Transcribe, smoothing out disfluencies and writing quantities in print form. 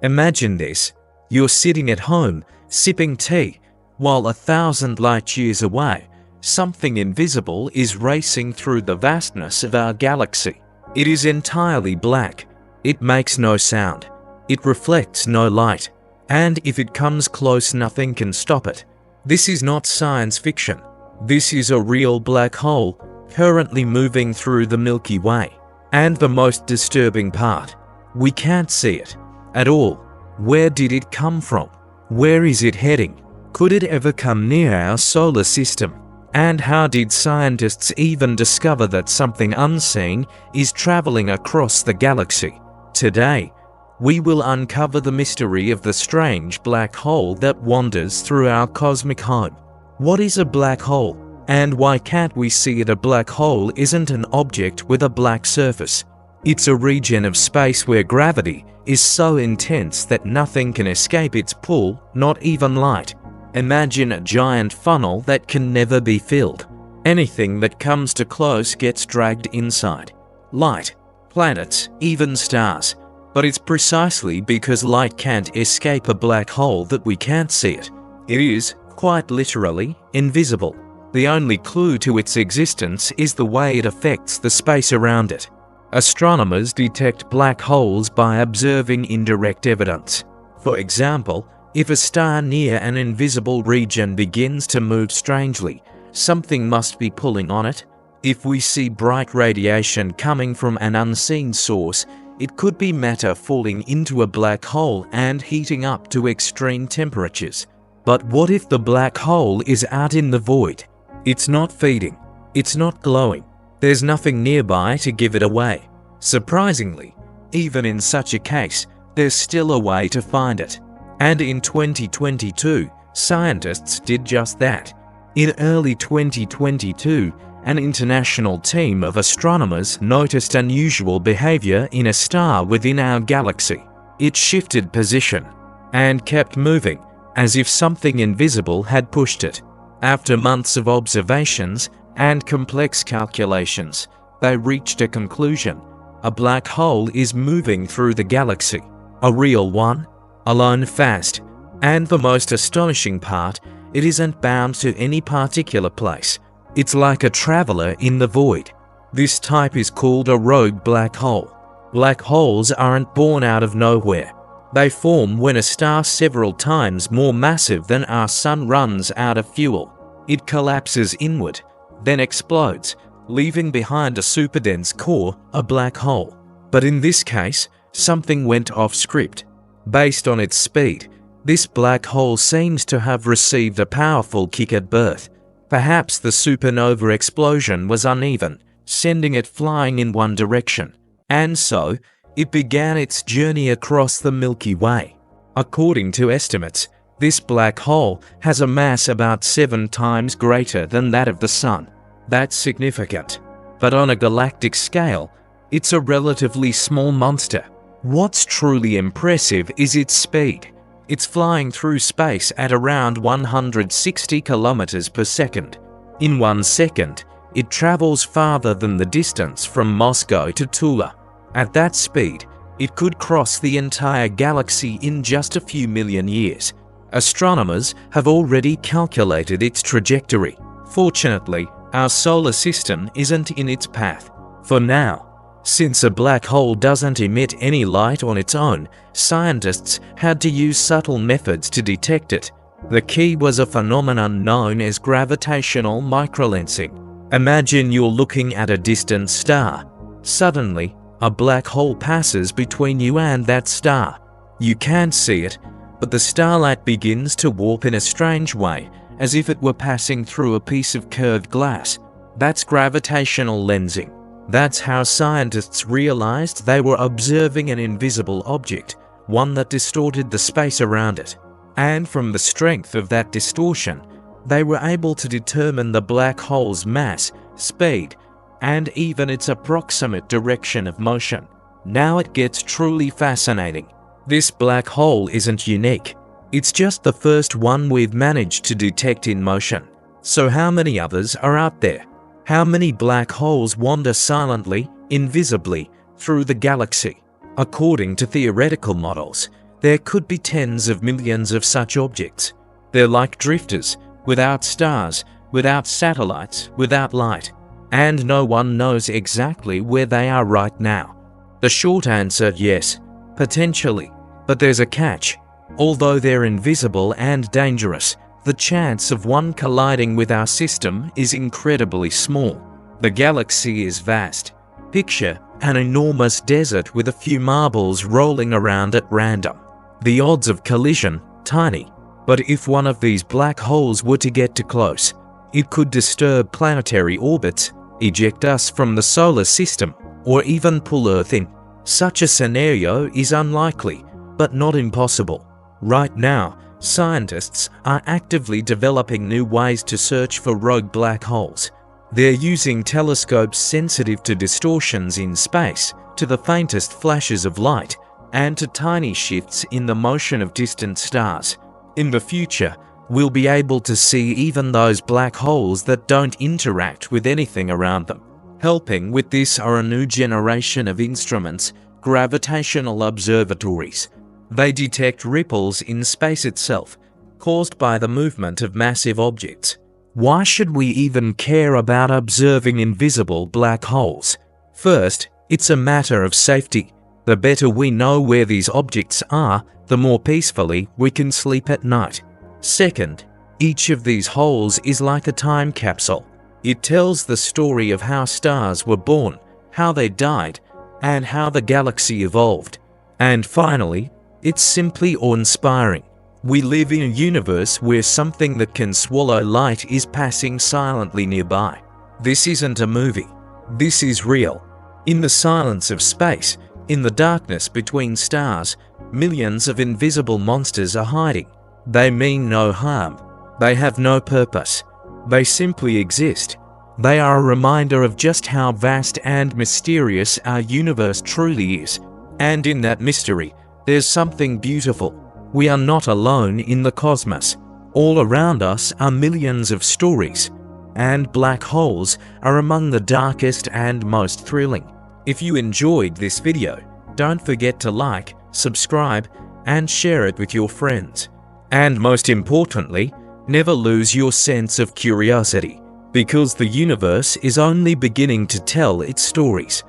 Imagine this. You're sitting at home, sipping tea, while 1,000 light years away, something invisible is racing through the vastness of our galaxy. It is entirely black. It makes no sound. It reflects no light. And if it comes close, nothing can stop it. This is not science fiction. This is a real black hole, currently moving through the Milky Way. And the most disturbing part, we can't see it at all. Where did it come from? Where is it heading? Could it ever come near our solar system? And how did scientists even discover that something unseen is traveling across the galaxy? Today, we will uncover the mystery of the strange black hole that wanders through our cosmic home. What is a black hole? And why can't we see it? A black hole isn't an object with a black surface. It's a region of space where gravity is so intense that nothing can escape its pull, not even light. Imagine a giant funnel that can never be filled. Anything that comes too close gets dragged inside. Light, planets, even stars. But it's precisely because light can't escape a black hole that we can't see it. It is, quite literally, invisible. The only clue to its existence is the way it affects the space around it. Astronomers detect black holes by observing indirect evidence. For example, if a star near an invisible region begins to move strangely, something must be pulling on it. If we see bright radiation coming from an unseen source, it could be matter falling into a black hole and heating up to extreme temperatures. But what if the black hole is out in the void? It's not feeding. It's not glowing. There's nothing nearby to give it away. Surprisingly, even in such a case, there's still a way to find it. And in 2022, scientists did just that. In early 2022, an international team of astronomers noticed unusual behavior in a star within our galaxy. It shifted position and kept moving, as if something invisible had pushed it. After months of observations and complex calculations, they reached a conclusion. A black hole is moving through the galaxy. A real one, alone, fast. And the most astonishing part, it isn't bound to any particular place. It's like a traveler in the void. This type is called a rogue black hole. Black holes aren't born out of nowhere. They form when a star several times more massive than our Sun runs out of fuel. It collapses inward, then explodes, leaving behind a superdense core, a black hole. But in this case, something went off script. Based on its speed, this black hole seems to have received a powerful kick at birth. Perhaps the supernova explosion was uneven, sending it flying in one direction. And so, it began its journey across the Milky Way. According to estimates, this black hole has a mass about 7 times greater than that of the Sun. That's significant. But on a galactic scale, it's a relatively small monster. What's truly impressive is its speed. It's flying through space at around 160 kilometers per second. In 1 second, it travels farther than the distance from Moscow to Tula. At that speed, it could cross the entire galaxy in just a few million years. Astronomers have already calculated its trajectory. Fortunately, our solar system isn't in its path. For now, since a black hole doesn't emit any light on its own, scientists had to use subtle methods to detect it. The key was a phenomenon known as gravitational microlensing. Imagine you're looking at a distant star. Suddenly, a black hole passes between you and that star. You can't see it, but the starlight begins to warp in a strange way, as if it were passing through a piece of curved glass. That's gravitational lensing. That's how scientists realized they were observing an invisible object, one that distorted the space around it. And from the strength of that distortion, they were able to determine the black hole's mass, speed, and even its approximate direction of motion. Now it gets truly fascinating. This black hole isn't unique. It's just the first one we've managed to detect in motion. So how many others are out there? How many black holes wander silently, invisibly, through the galaxy? According to theoretical models, There could be tens of millions of such objects. They're like drifters, without stars, without satellites, without light, and no one knows exactly where they are right now. The short answer, yes, potentially, but there's a catch. Although they're invisible and dangerous, the chance of one colliding with our system is incredibly small. The galaxy is vast. Picture an enormous desert with a few marbles rolling around at random. The odds of collision, tiny. But if one of these black holes were to get too close, it could disturb planetary orbits, eject us from the solar system, or even pull Earth in. Such a scenario is unlikely, but not impossible. Right now, scientists are actively developing new ways to search for rogue black holes. They're using telescopes sensitive to distortions in space, to the faintest flashes of light, and to tiny shifts in the motion of distant stars. In the future, we'll be able to see even those black holes that don't interact with anything around them. Helping with this are a new generation of instruments, gravitational observatories. They detect ripples in space itself, caused by the movement of massive objects. Why should we even care about observing invisible black holes? First, it's a matter of safety. The better we know where these objects are, the more peacefully we can sleep at night. Second, each of these holes is like a time capsule. It tells the story of how stars were born, how they died, and how the galaxy evolved. And finally, it's simply awe-inspiring. We live in a universe where something that can swallow light is passing silently nearby. This isn't a movie. This is real. In the silence of space, in the darkness between stars, millions of invisible monsters are hiding. They mean no harm. They have no purpose. They simply exist. They are a reminder of just how vast and mysterious our universe truly is. And in that mystery, there's something beautiful. We are not alone in the cosmos. All around us are millions of stories, and black holes are among the darkest and most thrilling. If you enjoyed this video, don't forget to like, subscribe, and share it with your friends. And most importantly, never lose your sense of curiosity, because the universe is only beginning to tell its stories.